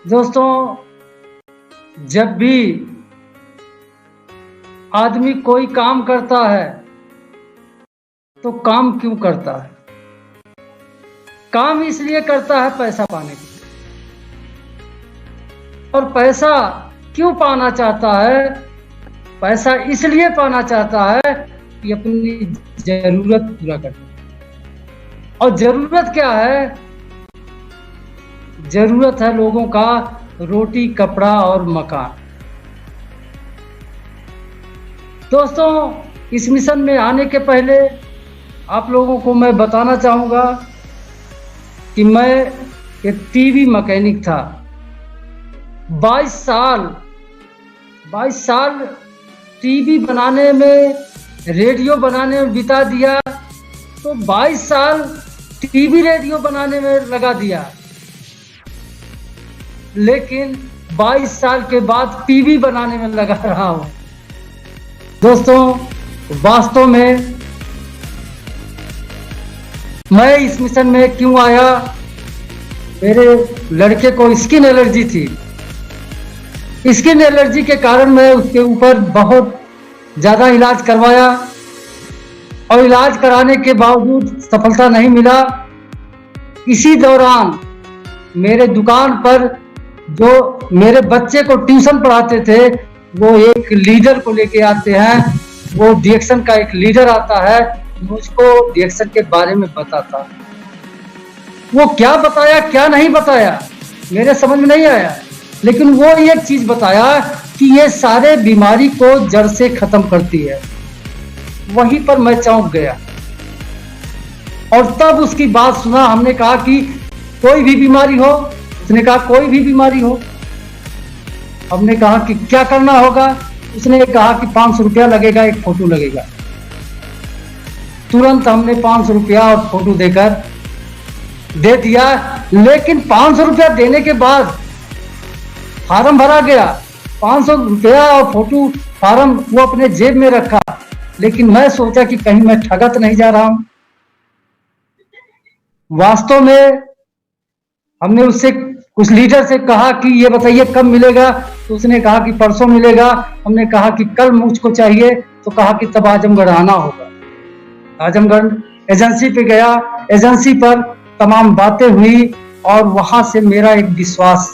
दोस्तों, जब भी आदमी कोई काम करता है तो काम क्यों करता है? काम इसलिए करता है पैसा पाने के लिए। और पैसा क्यों पाना चाहता है? पैसा इसलिए पाना चाहता है कि अपनी जरूरत पूरा करना। और जरूरत क्या है? जरूरत है लोगों का रोटी, कपड़ा और मकान। दोस्तों, इस मिशन में आने के पहले आप लोगों को मैं बताना चाहूँगा कि मैं एक टीवी मैकेनिक था। 22 साल टीवी बनाने में, रेडियो बनाने में बिता दिया। तो 22 साल टीवी रेडियो बनाने में लगा दिया, लेकिन 22 साल के बाद टीवी बनाने में लगा रहा हूं। दोस्तों, वास्तव में मैं इस मिशन में क्यों आया? मेरे लड़के को स्किन एलर्जी थी। स्किन एलर्जी के कारण मैं उसके ऊपर बहुत ज़्यादा इलाज करवाया और इलाज कराने के बावजूद सफलता नहीं मिला। इसी दौरान मेरे दुकान पर जो मेरे बच्चे को ट्यूशन पढ़ाते थे, वो एक लीडर को लेके आते हैं। वो डिएक्शन का एक लीडर आता है, मुझको डिएक्शन के बारे में बताता। वो क्या बताया क्या नहीं बताया मेरे समझ में नहीं आया, लेकिन वो एक चीज बताया कि ये सारे बीमारी को जड़ से खत्म करती है। वहीं पर मैं चौंक गया और तब उसकी बात सुना। हमने कहा कि कोई भी बीमारी हो? उसने कहा कोई भी बीमारी हो। हमने कहा कि क्या करना होगा? उसने कहा कि 500 रुपया लगेगा, एक फोटो लगेगा। तुरंत हमने 500 रुपया और फोटो देकर दे दिया। लेकिन 500 रुपया देने के बाद फार्म भरा गया। 500 रुपया और फोटो फार्म वो अपने जेब में रखा। लेकिन मैं सोचा कि कहीं मैं ठगा तो नहीं जा रहा हूं। वास्तव में हमने उससे, उस लीडर से कहा कि ये बताइए कब मिलेगा? तो उसने कहा कि परसों मिलेगा। हमने कहा कि कल मुझको चाहिए, तो कहा कि तब आजमगढ़ आना होगा। आजमगढ़ एजेंसी पे गया। एजेंसी पर तमाम बातें हुई और वहां से मेरा एक विश्वास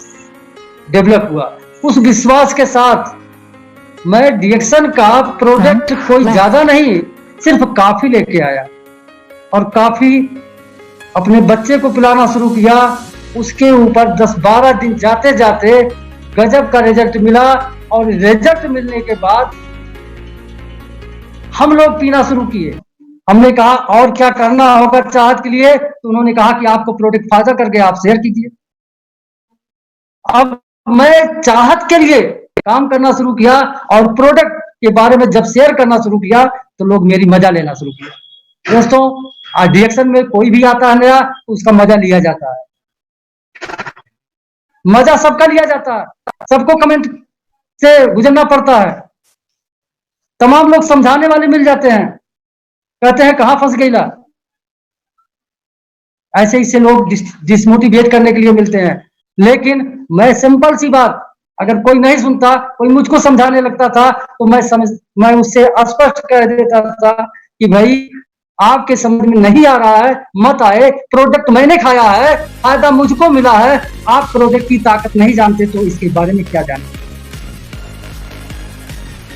डेवलप हुआ। उस विश्वास के साथ मैं डिएक्शन का प्रोडक्ट कोई ज्यादा नहीं, सिर्फ काफी लेके आया और काफी अपने बच्चे को पिलाना शुरू किया। उसके ऊपर 10-12 दिन जाते जाते गजब का रिजल्ट मिला। और रिजल्ट मिलने के बाद हम लोग पीना शुरू किए। हमने कहा और क्या करना होगा चाहत के लिए? तो उन्होंने कहा कि आपको प्रोडक्ट फायदा कर गया, आप शेयर कीजिए। अब मैं चाहत के लिए काम करना शुरू किया और प्रोडक्ट के बारे में जब शेयर करना शुरू किया तो लोग मेरी मजा लेना शुरू किया। दोस्तों, डिएक्शन में कोई भी आता है नया तो उसका मजा लिया जाता है। मजा सबका लिया जाता है, सबको कमेंट से गुजरना पड़ता है। तमाम लोग समझाने वाले मिल जाते हैं, कहते हैं कहां फंस गई ला। ऐसे इससे लोग डिसमोटिवेट करने के लिए मिलते हैं। लेकिन मैं सिंपल सी बात, अगर कोई नहीं सुनता, कोई मुझको समझाने लगता था, तो मैं उससे स्पष्ट कह देता था कि भाई आपके समझ में नहीं आ रहा है, मत आए। प्रोडक्ट मैंने खाया है, फायदा मुझको मिला है। आप प्रोडक्ट की ताकत नहीं जानते तो इसके बारे में क्या जाने।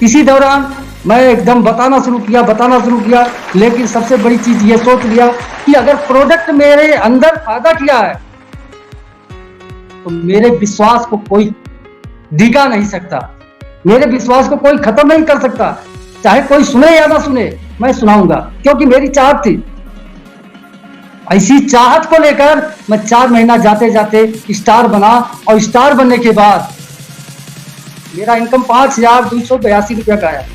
इसी दौरान मैं एकदम बताना शुरू किया। लेकिन सबसे बड़ी चीज ये सोच लिया कि अगर प्रोडक्ट मेरे अंदर फायदा किया है तो मेरे विश्वास को कोई डिगा नहीं सकता, मेरे विश्वास को कोई खत्म नहीं कर सकता। चाहे कोई सुने या ना सुने, मैं सुनाऊंगा, क्योंकि मेरी चाहत थी। ऐसी चाहत को लेकर मैं 4 महीना जाते जाते स्टार बना और स्टार बनने के बाद मेरा इनकम 5282 रुपया का है।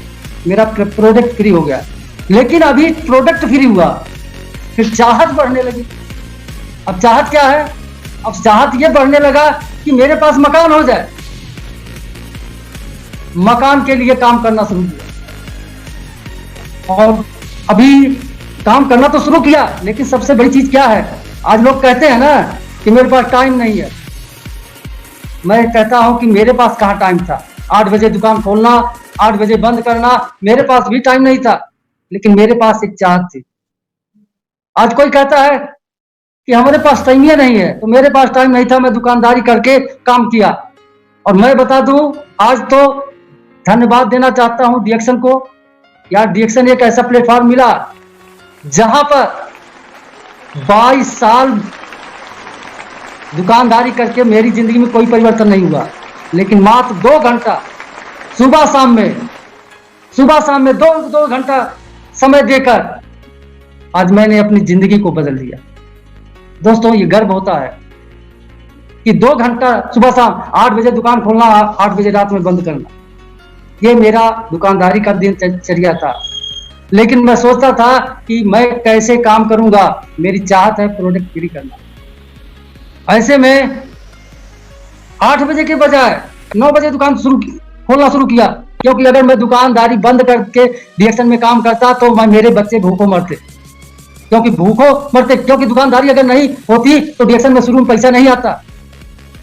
मेरा प्रोडक्ट फ्री हो गया। लेकिन अभी प्रोडक्ट फ्री हुआ, फिर चाहत बढ़ने लगी। अब चाहत क्या है? अब चाहत ये बढ़ने लगा कि मेरे पास मकान हो जाए। मकान के लिए काम करना शुरू किया और अभी काम करना तो शुरू किया। लेकिन सबसे बड़ी चीज क्या है? आज लोग कहते हैं ना कि मेरे पास टाइम नहीं है। मैं कहता हूं कि मेरे पास कहाँ टाइम था। 8 बजे दुकान खोलना, 8 बजे बंद करना, मेरे पास भी टाइम नहीं था, लेकिन मेरे पास एक चाहत थी। आज कोई कहता है कि हमारे पास टाइम ही नहीं है, तो मेरे पास टाइम नहीं था, मैं दुकानदारी करके काम किया। और मैं बता दूं, आज तो धन्यवाद देना चाहता हूं डिएक्शन को। यार डिएक्शन एक ऐसा प्लेटफॉर्म मिला जहां पर 22 साल दुकानदारी करके मेरी जिंदगी में कोई परिवर्तन नहीं हुआ, लेकिन मात्र 2 घंटा सुबह शाम में 2 घंटा समय देकर आज मैंने अपनी जिंदगी को बदल दिया। दोस्तों, ये गर्व होता है कि 2 घंटा सुबह शाम, 8 बजे दुकान खोलना, 8 बजे रात में बंद करना, ये मेरा दुकानदारी का दिनचर्या था। लेकिन मैं सोचता था कि मैं कैसे काम करूंगा, मेरी चाहत है प्रोडक्टिविटी करना। ऐसे में 8 बजे के बजाय 9 बजे दुकान खोलना शुरू किया, क्योंकि अगर मैं दुकानदारी बंद करके डिएक्शन में काम करता तो मेरे बच्चे भूखों मरते। क्योंकि दुकानदारी अगर नहीं होती तो डिएक्शन में शुरू में पैसा नहीं आता।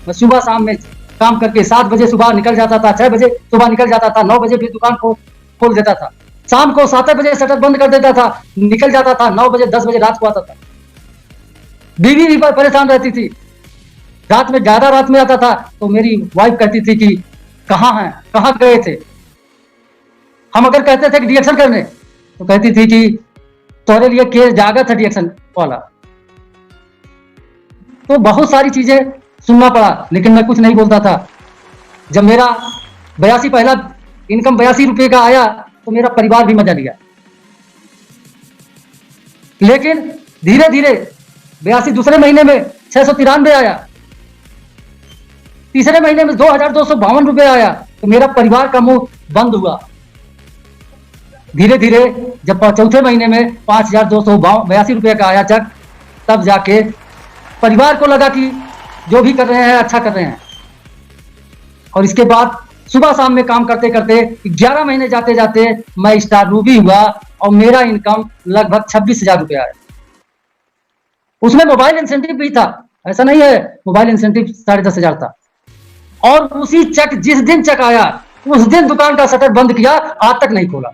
मैं सुबह शाम में काम करके 7 बजे सुबह निकल जाता था, 6 बजे सुबह निकल जाता था, 9 बजे भी दुकान को खोल देता था, शाम को 7 बजे शटर बंद कर देता था, निकल जाता था, 9 बजे 10 बजे रात को आता था। बीवी भी परेशान रहती थी, रात में आता था तो मेरी वाइफ कहती थी कि कहाँ हैं, कहाँ गए थे। हम अगर कहते थे कि डिएक्शन करने, तो कहती थी कि तुम्हारे लिए केस जागा था डिएक्शन वाला। तो बहुत सारी चीजें सुनना पड़ा, लेकिन मैं कुछ नहीं बोलता था। जब मेरा 82 पहला इनकम 82 रुपए का आया तो मेरा परिवार भी मजा लिया। लेकिन धीरे धीरे 82 दूसरे महीने में 693 आया, तीसरे महीने में 2252 रुपए आया, तो मेरा परिवार का मुंह बंद हुआ। धीरे धीरे जब चौथे महीने में 5282 रुपए का आया चेक, तब जाके परिवार को लगा कि जो भी कर रहे हैं अच्छा कर रहे हैं। और इसके बाद सुबह शाम में काम करते करते 11 महीने जाते जाते मैं स्टार रूबी हुआ और मेरा इनकम लगभग 26,000 रुपये आया। उसमें मोबाइल इंसेंटिव भी था, ऐसा नहीं है, मोबाइल इंसेंटिव 10,500 था। और उसी चेक, जिस दिन चेक आया उस दिन दुकान का शटर बंद किया, आज तक नहीं खोला।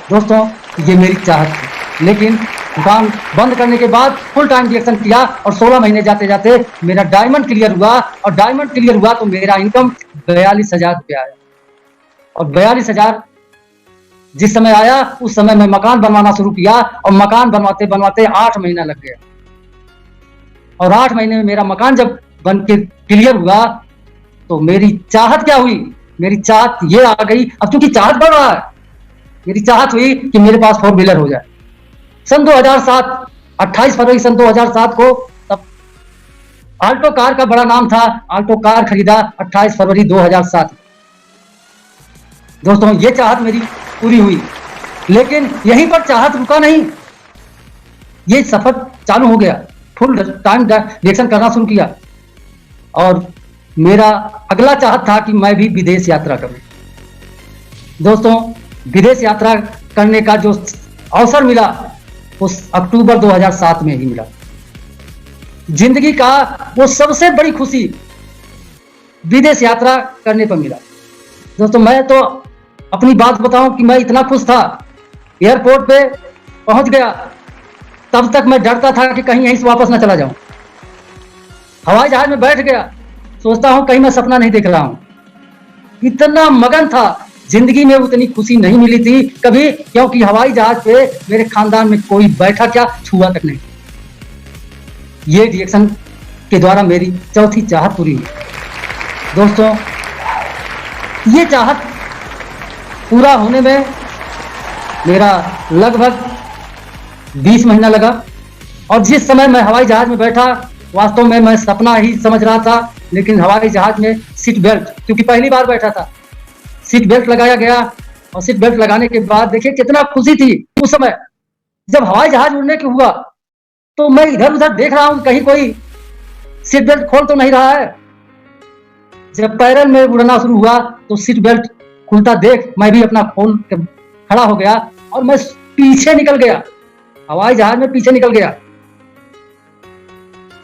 दोस्तों, ये मेरी चाहत थी। लेकिन दुकान बंद करने के बाद फुल टाइम डिएक्शन किया और 16 महीने जाते जाते मेरा डायमंड क्लियर हुआ। और डायमंड क्लियर हुआ तो मेरा इनकम 42,000 रुपया आया। और 42,000 जिस समय आया उस समय मैं मकान बनवाना शुरू किया, और मकान बनवाते बनवाते 8 महीना लग गया। और 8 महीने में मेरा मकान जब बन के क्लियर हुआ तो मेरी चाहत क्या हुई, मेरी चाहत ये आ गई, अब चूंकि चाहत बढ़ रहा है, मेरी चाहत हुई कि मेरे पास 4 व्हीलर हो जाए। सन 2007, 28 फरवरी सन 2007 को, तब आल्टो कार का बड़ा नाम था, आल्टो कार खरीदा 28 फरवरी 2007। दोस्तों, ये चाहत मेरी पूरी हुई। लेकिन यहीं पर चाहत रुका नहीं, ये सफर चालू हो गया, फुल टाइम डिएक्शन करना शुरू किया। और मेरा अगला चाहत था कि मैं भी विदेश यात्रा करूं। दोस्तों, विदेश यात्रा करने का जो अवसर मिला उस अक्टूबर 2007 में ही मिला। जिंदगी का वो सबसे बड़ी खुशी विदेश यात्रा करने पर मिला। दोस्तों, मैं तो अपनी बात बताऊं कि मैं इतना खुश था, एयरपोर्ट पे पहुंच गया, तब तक मैं डरता था कि कहीं यहीं से वापस ना चला जाऊं। हवाई जहाज में बैठ गया, सोचता हूं कहीं मैं सपना नहीं देख रहा हूं। इतना मगन था, जिंदगी में उतनी खुशी नहीं मिली थी कभी, क्योंकि हवाई जहाज पे मेरे खानदान में कोई बैठा क्या, छुआ तक नहीं। ये डिएक्शन के द्वारा मेरी चौथी चाहत पूरी हुई। दोस्तों, ये चाहत पूरा होने में मेरा लगभग 20 महीना लगा। और जिस समय मैं हवाई जहाज में बैठा, वास्तव में मैं सपना ही समझ रहा था। लेकिन हवाई जहाज में सीट बेल्ट, क्योंकि पहली बार बैठा था, सीट बेल्ट लगाया गया। और सीट बेल्ट लगाने के बाद देखिए कितना खुशी थी उस समय। जब हवाई जहाज उड़ने के हुआ तो मैं इधर उधर देख रहा हूं, कहीं कोई सीट बेल्ट खोल तो नहीं रहा है। जब पैरल में उड़ना शुरू हुआ तो सीट बेल्ट खुलता देख मैं भी अपना खोल के खड़ा हो गया और मैं पीछे निकल गया, हवाई जहाज में पीछे निकल गया।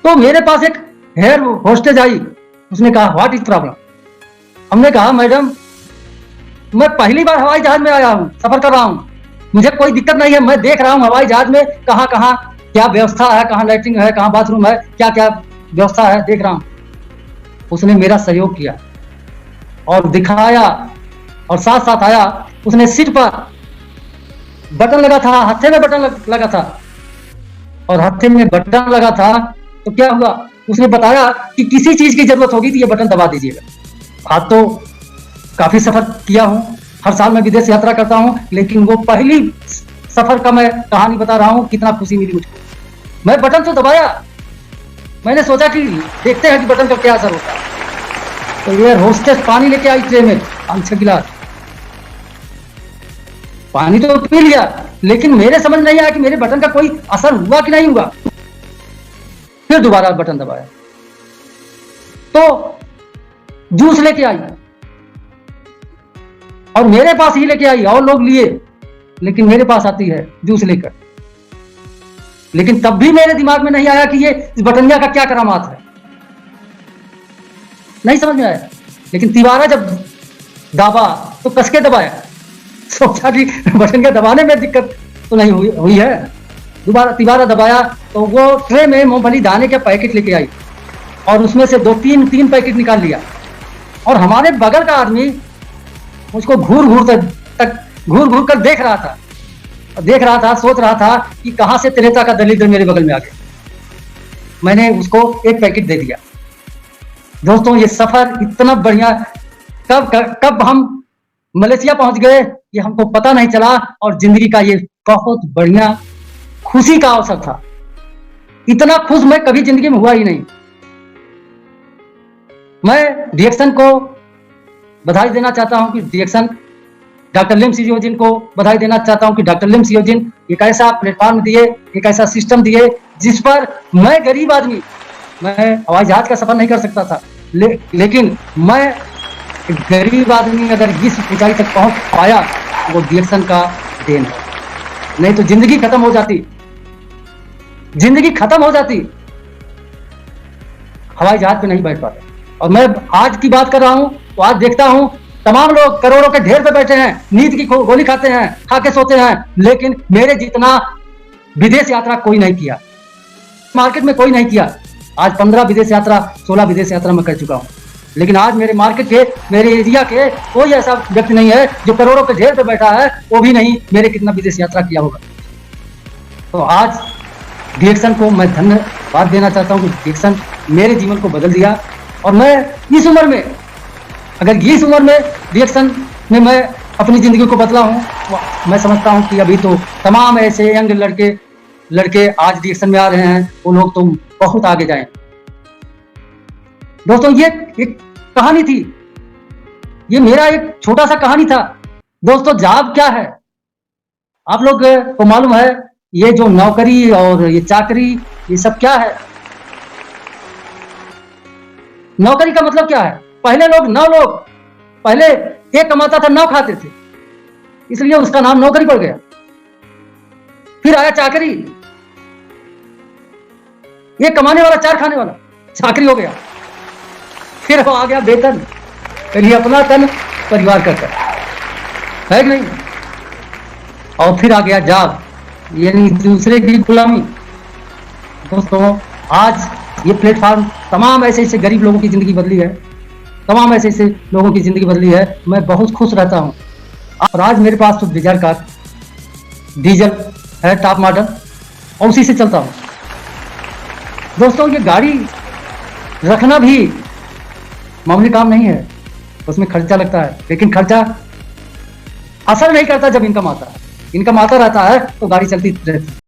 तो मेरे पास एक हेयर होस्टेज आई उसने कहा व्हाट इज प्रॉब्लम। हमने कहा मैडम मैं पहली बार हवाई जहाज में आया हूँ, सफर कर रहा हूँ, मुझे कोई दिक्कत नहीं है, मैं देख रहा हूँ हवाई जहाज में कहाँ कहाँ क्या व्यवस्था है, कहाँ लैट्रिन है, कहाँ बाथरूम है, क्या क्या व्यवस्था है, देख रहा हूँ। उसने मेरा सहयोग किया और दिखाया और साथ साथ आया। उसने सीट पर बटन लगा था, हत्थे में बटन लगा था, और हत्थे में बटन लगा था तो क्या हुआ, उसने बताया कि किसी चीज की जरूरत होगी तो ये बटन दबा दीजिएगा। आज तो काफी सफर किया हूं, हर साल मैं विदेश यात्रा करता हूं, लेकिन वो पहली सफर का मैं कहानी बता रहा हूं, कितना खुशी मिली मुझको। मैं बटन तो दबाया, मैंने सोचा कि देखते हैं कि बटन का क्या असर होता है। तो एयर होस्टेस पानी लेके आई ट्रे में 5-6 गिलास, पानी तो पी लिया, लेकिन मेरे समझ नहीं आया कि मेरे बटन का कोई असर हुआ कि नहीं हुआ। फिर दोबारा बटन दबाया तो जूस लेके आई, और मेरे पास ही लेके आई, और लोग लिए, लेकिन मेरे पास आती है जूस लेकर। लेकिन तब भी मेरे दिमाग में नहीं आया कि ये इस बटनिया का क्या करामात है, नहीं समझ में आया। लेकिन तिवारा जब दाबा तो कसके दबाया, सोचा कि बटन के दबाने में दिक्कत तो नहीं हुई है। दोबारा तिवारा दबाया तो वो ट्रे में मूंगफली दाने के पैकेट लेके आई, और उसमें से 2-3 पैकेट निकाल लिया, और हमारे बगल का आदमी मुझको घूर घूर कर देख रहा था, सोच रहा था कि कहां से त्रेता का दलिद्र मेरे बगल में आ गया। मैंने उसको 1 पैकेट दे दिया। दोस्तों ये सफर इतना बढ़िया, कब हम मलेशिया पहुंच गए ये हमको पता नहीं चला, और जिंदगी का ये बहुत बढ़िया खुशी का अवसर था। इतना खुश मैं कभी जिंदगी में हुआ ही नहीं। मैं डिएक्शन को बधाई देना चाहता हूं कि डिएक्शन, डॉक्टर लिम सियोजिन को बधाई देना चाहता हूं कि डॉक्टर लिम सियोजिन एक ऐसा प्लेटफॉर्म दिए, एक ऐसा सिस्टम दिए जिस पर मैं गरीब आदमी, मैं हवाई जहाज का सफर नहीं कर सकता था, लेकिन मैं गरीब आदमी अगर इस ऊंचाई तक पहुंच पाया वो डिएक्शन का देन है। नहीं तो जिंदगी खत्म हो जाती, हवाई जहाज पे नहीं बैठ पाता। और मैं आज की बात कर रहा हूं तो आज देखता हूं तमाम लोग करोड़ों के ढेर पे बैठे हैं, नींद की गोली खाते हैं, खा के सोते हैं, लेकिन मेरे जितना विदेश यात्रा कोई नहीं किया, मार्केट में कोई नहीं किया। आज 15 विदेश यात्रा, 16 विदेश यात्रा मैं कर चुका हूं, लेकिन आज मेरे मार्केट के, मेरे एरिया के कोई ऐसा व्यक्ति नहीं है जो करोड़ों के ढेर पे बैठा है, वो भी नहीं मेरे कितना विदेश यात्रा किया होगा। तो आज डिएक्शन को मैं धन्यवाद देना चाहता हूं कि डिएक्शन मेरे जीवन को बदल दिया। और मैं इस उम्र में, अगर इस उम्र में डिएक्शन में मैं अपनी जिंदगी को बदला हूं, मैं समझता हूं कि अभी तो तमाम ऐसे यंग लड़के आज डिएक्शन में आ रहे हैं, वो लोग तो बहुत आगे जाएं। दोस्तों ये एक कहानी थी, ये मेरा एक छोटा सा कहानी था। दोस्तों जॉब क्या है आप लोग को मालूम है, ये जो नौकरी और ये चाकरी ये सब क्या है। नौकरी का मतलब क्या है, पहले लोग पहले एक कमाता था 9 खाते थे, इसलिए उसका नाम नौकरी पड़ गया। फिर आया चाकरी, एक कमाने वाला 4 खाने वाला, चाकरी हो गया। फिर वो आ गया वेतन, पहले अपना तन परिवार का तन, है कि नहीं। और फिर आ गया जॉब, यानी दूसरे की गुलामी। दोस्तों आज ये प्लेटफॉर्म तमाम ऐसे गरीब लोगों की जिंदगी बदली है, तमाम ऐसे लोगों की जिंदगी बदली है। मैं बहुत खुश रहता हूँ। और आज मेरे पास तो डिजायर कार, डीजल है, टॉप मॉडल, और उसी से चलता हूँ। दोस्तों ये गाड़ी रखना भी मामूली काम नहीं है, उसमें खर्चा लगता है, लेकिन खर्चा असर नहीं करता जब इनकम आता है। इनकम आता रहता है तो गाड़ी चलती रहती है।